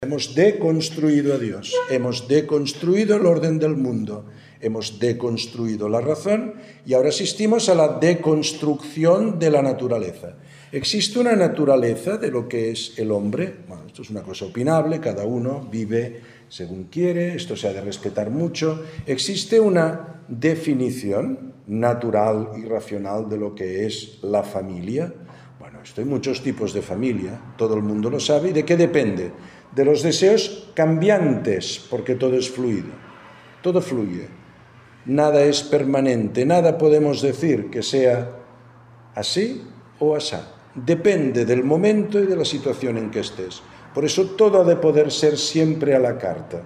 Hemos deconstruido a Dios, hemos deconstruido el orden del mundo, hemos deconstruido la razón y ahora asistimos a la deconstrucción de la naturaleza. ¿Existe una naturaleza de lo que es el hombre? Bueno, esto es una cosa opinable, cada uno vive según quiere, esto se ha de respetar mucho. ¿Existe una definición natural y racional de lo que es la familia? Bueno, hay muchos tipos de familia, todo el mundo lo sabe. ¿Y de qué depende? De los deseos cambiantes, porque todo es fluido, todo fluye, nada es permanente, nada podemos decir que sea así o asá, depende del momento y de la situación en que estés. Por eso todo ha de poder ser siempre a la carta.